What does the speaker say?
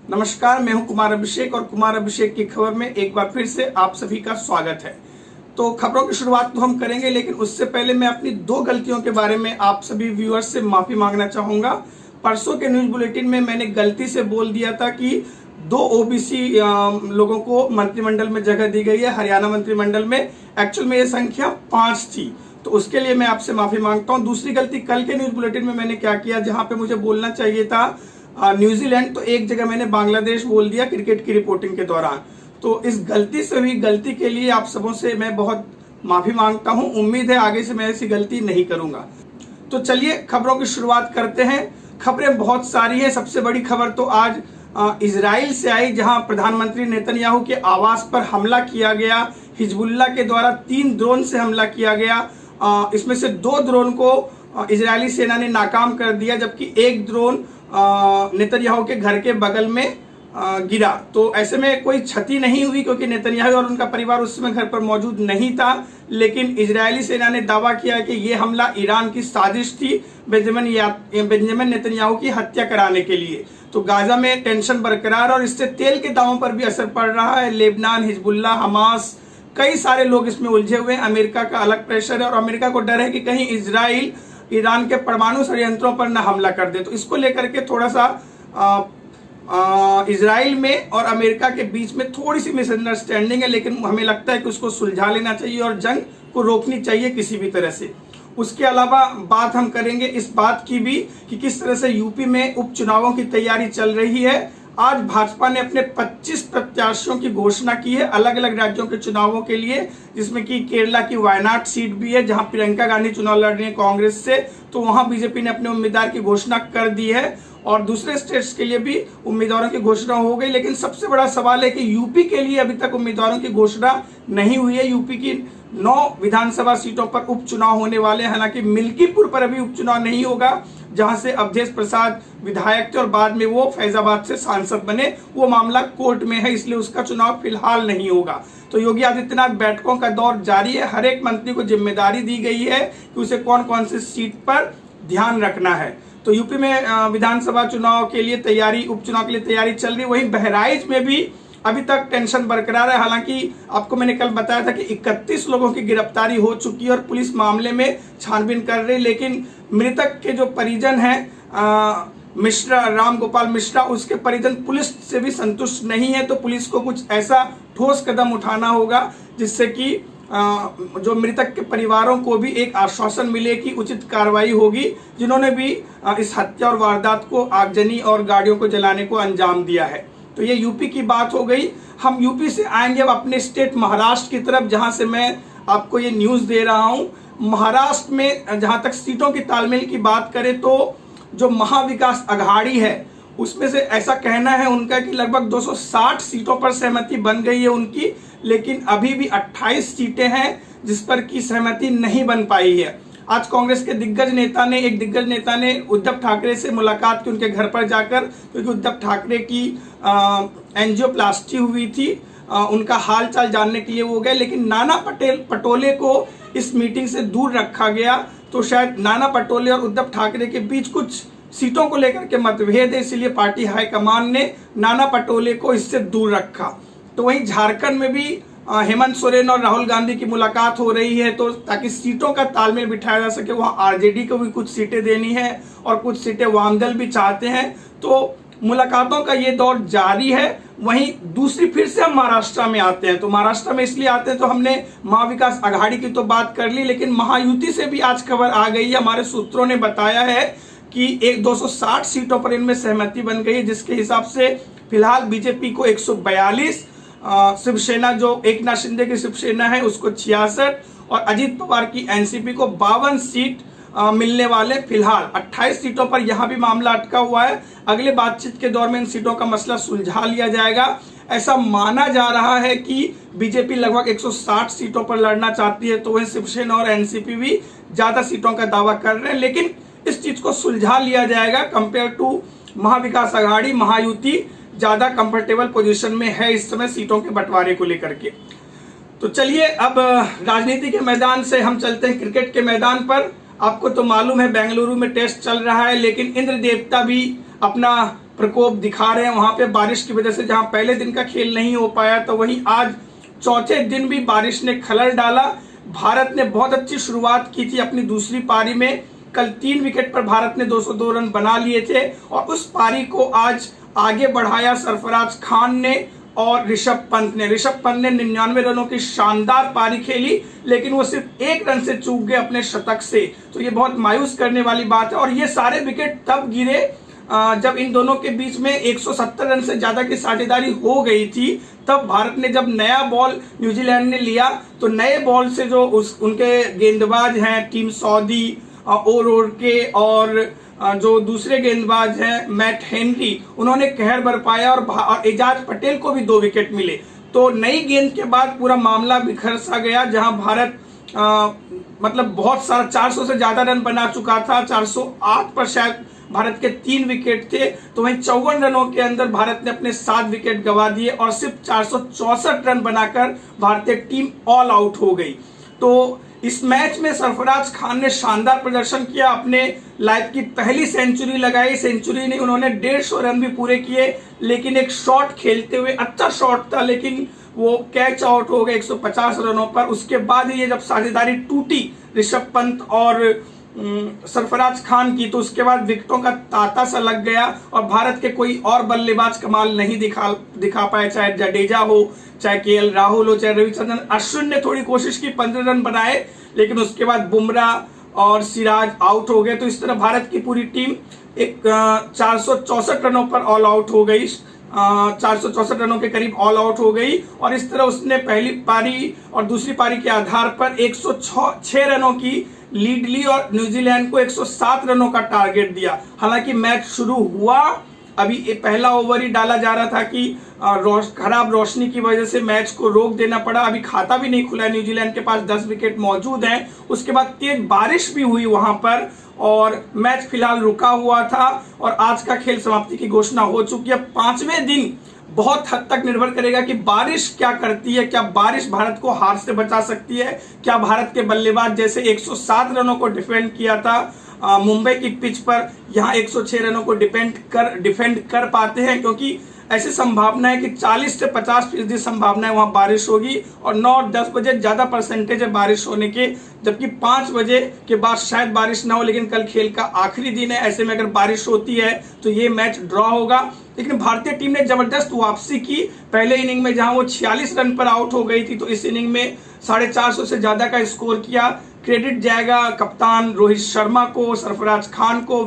नमस्कार, मैं हूं कुमार अभिषेक और कुमार अभिषेक की खबर में एक बार फिर से आप सभी का स्वागत है। तो खबरों की शुरुआत तो हम करेंगे, लेकिन उससे पहले मैं अपनी दो गलतियों के बारे में आप सभी व्यूअर्स से माफी मांगना चाहूंगा। परसों के न्यूज बुलेटिन में मैंने गलती से बोल दिया था कि 2 ओबीसी लोगों को मंत्रिमंडल में जगह दी गई है हरियाणा मंत्रिमंडल में। एक्चुअल में ये संख्या 5 थी, तो उसके लिए मैं आपसे माफी मांगता हूँ। दूसरी गलती, कल के न्यूज बुलेटिन में मैंने क्या किया, जहां पे मुझे बोलना चाहिए था न्यूजीलैंड, तो एक जगह मैंने बांग्लादेश बोल दिया क्रिकेट की रिपोर्टिंग के दौरान। तो इस गलती से हुई गलती के लिए आप सबों से मैं बहुत माफी मांगता हूं। उम्मीद है आगे से मैं ऐसी गलती नहीं करूंगा। तो चलिए खबरों की शुरुआत करते हैं। खबरें बहुत सारी हैं। सबसे बड़ी खबर तो आज इजराइल से आई, जहां प्रधानमंत्री नेतन्याहू के आवास पर हमला किया गया। हिजबुल्लाह के द्वारा 3 ड्रोन से हमला किया गया। इसमें से 2 ड्रोन को इजरायली सेना ने नाकाम कर दिया, जबकि एक ड्रोन नेतन्याहू के घर के बगल में गिरा। तो ऐसे में कोई क्षति नहीं हुई, क्योंकि नेतन्याहू और उनका परिवार उस समय घर पर मौजूद नहीं था। लेकिन इजरायली सेना ने दावा किया कि यह हमला ईरान की साजिश थी बेंजामिन नेतन्याहू की हत्या कराने के लिए। तो गाजा में टेंशन बरकरार, और इससे तेल के दामों पर भी असर पड़ रहा है। लेबनान, हिजबुल्लाह, हमास, कई सारे लोग इसमें उलझे हुए हैं। अमेरिका का अलग प्रेशर है, और अमेरिका को डर है कि कहीं इजराइल ईरान के परमाणु षड्यंत्रों पर न हमला कर दे। तो इसको लेकर के थोड़ा सा इजराइल में और अमेरिका के बीच में थोड़ी सी मिसअंडरस्टैंडिंग है, लेकिन हमें लगता है कि उसको सुलझा लेना चाहिए और जंग को रोकनी चाहिए किसी भी तरह से। उसके अलावा बात हम करेंगे इस बात की भी कि किस तरह से यूपी में उपचुनावों की तैयारी चल रही है। आज भाजपा ने अपने 25 प्रत्याशियों की घोषणा की है अलग अलग राज्यों के चुनावों के लिए, जिसमें कि केरला की वायनाड सीट भी है, जहां प्रियंका गांधी चुनाव लड़ रही है कांग्रेस से। तो वहां बीजेपी ने अपने उम्मीदवार की घोषणा कर दी है, और दूसरे स्टेट्स के लिए भी उम्मीदवारों की घोषणा हो गई। लेकिन सबसे बड़ा सवाल है कि यूपी के लिए अभी तक उम्मीदवारों की घोषणा नहीं हुई है। यूपी की 9 विधानसभा सीटों पर उपचुनाव होने वाले हैं। हालांकि मिल्कीपुर पर अभी उपचुनाव नहीं होगा, जहां से अवधेश प्रसाद विधायक थे और बाद में वो फैजाबाद से सांसद बने। वो मामला कोर्ट में है, इसलिए उसका चुनाव फिलहाल नहीं होगा। तो योगी आदित्यनाथ बैठकों का दौर जारी है। हर एक मंत्री को जिम्मेदारी दी गई है कि उसे कौन कौन सी सीट पर ध्यान रखना है। तो यूपी में विधानसभा चुनाव के लिए तैयारी, उपचुनाव के लिए तैयारी चल रही है। वहीं बहराइच में भी अभी तक टेंशन बरकरार है। हालांकि आपको मैंने कल बताया था कि 31 लोगों की गिरफ्तारी हो चुकी है और पुलिस मामले में छानबीन कर रही है। लेकिन मृतक के जो परिजन हैं मिश्रा, राम गोपाल मिश्रा, उसके परिजन पुलिस से भी संतुष्ट नहीं है। तो पुलिस को कुछ ऐसा ठोस कदम उठाना होगा जिससे कि जो मृतक के परिवारों को भी एक आश्वासन मिले कि उचित कार्रवाई होगी, जिन्होंने भी इस हत्या और वारदात को, आगजनी और गाड़ियों को जलाने को अंजाम दिया है। तो ये यूपी की बात हो गई। हम यूपी से आएंगे अब अपने स्टेट महाराष्ट्र की तरफ, जहां से मैं आपको ये न्यूज दे रहा हूं। महाराष्ट्र में जहां तक सीटों की तालमेल की बात करें, तो जो महाविकास अघाड़ी है उसमें से ऐसा कहना है उनका कि लगभग 260 सीटों पर सहमति बन गई है उनकी, लेकिन अभी भी 28 सीटें हैं जिस पर की सहमति नहीं बन पाई है। आज कांग्रेस के एक दिग्गज नेता ने उद्धव ठाकरे से मुलाकात की उनके घर पर जाकर, क्योंकि उद्धव ठाकरे की एंजियोप्लास्टी हुई थी, उनका हाल चाल जानने के लिए वो गए। लेकिन नाना पटोले को इस मीटिंग से दूर रखा गया। तो शायद नाना पटोले और उद्धव ठाकरे के बीच कुछ सीटों को लेकर के मतभेद है, इसलिए पार्टी हाईकमान ने नाना पटोले को इससे दूर रखा। तो वहीं झारखंड में भी हेमंत सोरेन और राहुल गांधी की मुलाकात हो रही है, तो ताकि सीटों का तालमेल बिठाया जा सके। वहां आरजेडी को भी कुछ सीटें देनी है और कुछ सीटें वामदल भी चाहते हैं। तो मुलाकातों का ये दौर जारी है। वहीं दूसरी फिर से हम महाराष्ट्र में आते हैं। तो महाराष्ट्र में इसलिए आते हैं, तो हमने महाविकास अघाड़ी की तो बात कर ली, लेकिन महायुति से भी आज खबर आ गई है। हमारे सूत्रों ने बताया है कि 260 सीटों पर इनमें सहमति बन गई है, जिसके हिसाब से फिलहाल बीजेपी को 142, शिवसेना जो एकनाथ शिंदे की शिवसेना है उसको 66, और अजीत पवार की एनसीपी को 52 सीट मिलने वाले। फिलहाल 28 सीटों पर यहां भी मामला अटका हुआ है। अगले बातचीत के दौर में इन सीटों का मसला सुलझा लिया जाएगा। ऐसा माना जा रहा है कि बीजेपी लगभग 160 सीटों पर लड़ना चाहती है, तो वहीं शिवसेना और एनसीपी भी ज्यादा सीटों का दावा कर रहे हैं। लेकिन इस चीज को सुलझा लिया जाएगा। कंपेयर टू महाविकास अघाड़ी, महायुति ज्यादा कंफर्टेबल पोजीशन में है इस समय सीटों के बंटवारे को लेकर के। तो चलिए अब राजनीति के मैदान से हम चलते हैं क्रिकेट के मैदान पर। आपको तो मालूम है बेंगलुरु में टेस्ट चल रहा है, लेकिन इंद्र देवता भी अपना प्रकोप दिखा रहे हैं। वहां पे बारिश की वजह से जहां पहले दिन का खेल नहीं हो पाया, तो वहीं आज चौथे दिन भी बारिश ने खलल डाला। भारत ने बहुत अच्छी शुरुआत की थी अपनी दूसरी पारी में। कल 3 विकेट पर भारत ने 202 रन बना लिए थे और उस पारी को आज आगे बढ़ाया सरफराज खान ने और ऋषभ पंत ने। ऋषभ पंत ने 99 रनों की शानदार पारी खेली, लेकिन वो सिर्फ 1 रन से चूक गए अपने शतक से। तो ये बहुत मायूस करने वाली बात है। और ये सारे विकेट तब गिरे जब इन दोनों के बीच में 170 रन से ज्यादा की साझेदारी हो गई थी। तब भारत ने जब नया बॉल न्यूजीलैंड ने लिया, तो नए बॉल से जो उनके गेंदबाज हैं टीम सऊदी, ओरोके और जो दूसरे गेंदबाज हैं मैट हेनरी, उन्होंने कहर बरपाया और एजाज पटेल को भी 2 विकेट मिले। तो नई गेंद के बाद पूरा मामला बिखर सा गया, जहां भारत मतलब बहुत सारा 400 से ज्यादा रन बना चुका था। 408 पर शायद भारत के 3 विकेट थे। तो वहीं 54 रनों के अंदर भारत ने अपने 7 विकेट गंवा दिए और सिर्फ 464 रन बनाकर भारतीय टीम ऑल आउट हो गई। तो इस मैच में सरफराज खान ने शानदार प्रदर्शन किया, अपने लाइफ की पहली सेंचुरी लगाई। सेंचुरी नहीं, उन्होंने 150 रन भी पूरे किए, लेकिन एक शॉट खेलते हुए, अच्छा शॉट था लेकिन वो कैच आउट हो गए 150 रनों पर। उसके बाद ये जब साझेदारी टूटी ऋषभ पंत और सरफराज खान की, तो उसके बाद विकेटों का तांता सा लग गया और भारत के कोई और बल्लेबाज कमाल नहीं दिखा पाए, चाहे जडेजा हो, चाहे केएल राहुल हो, चाहे रविचंद्रन अश्विन ने थोड़ी कोशिश की, 15 रन बनाए, लेकिन उसके बाद बुमराह और सिराज आउट हो गए। तो इस तरह भारत की पूरी टीम एक 464 रनों पर ऑल आउट हो गई, 464 रनों के करीब ऑल आउट हो गई। और इस तरह उसने पहली पारी और दूसरी पारी के आधार पर 106 रनों की लीड ली और न्यूजीलैंड को 107 रनों का टारगेट दिया। हालांकि मैच शुरू हुआ, अभी पहला ओवर ही डाला जा रहा था कि खराब रोशनी की वजह से मैच को रोक देना पड़ा। अभी खाता भी नहीं खुला है, न्यूजीलैंड के पास 10 विकेट मौजूद हैं। उसके बाद तेज बारिश भी हुई वहां पर और मैच फिलहाल रुका हुआ था और आज का खेल समाप्ति की घोषणा हो चुकी है। 5वें दिन बहुत हद तक निर्भर करेगा कि बारिश क्या करती है। क्या बारिश भारत को हार से बचा सकती है? क्या भारत के बल्लेबाज जैसे 107 रनों को डिफेंड किया था मुंबई की पिच पर, यहाँ 106 रनों को डिफेंड कर पाते हैं? क्योंकि ऐसी संभावना है कि 40 से 50% संभावना है वहां बारिश होगी और 9 और 10 बजे ज्यादा परसेंटेज है बारिश होने के, जबकि 5 बजे के बाद शायद बारिश ना हो। लेकिन कल खेल का आखिरी दिन है, ऐसे में अगर बारिश होती है तो ये मैच ड्रॉ होगा। लेकिन भारतीय टीम ने जबरदस्त वापसी की। पहले इनिंग में जहां वो 46 रन पर आउट हो गई थी, तो इस इनिंग में 450 से ज्यादा का स्कोर किया। क्रेडिट जाएगा कप्तान रोहित शर्मा को, सरफराज खान को,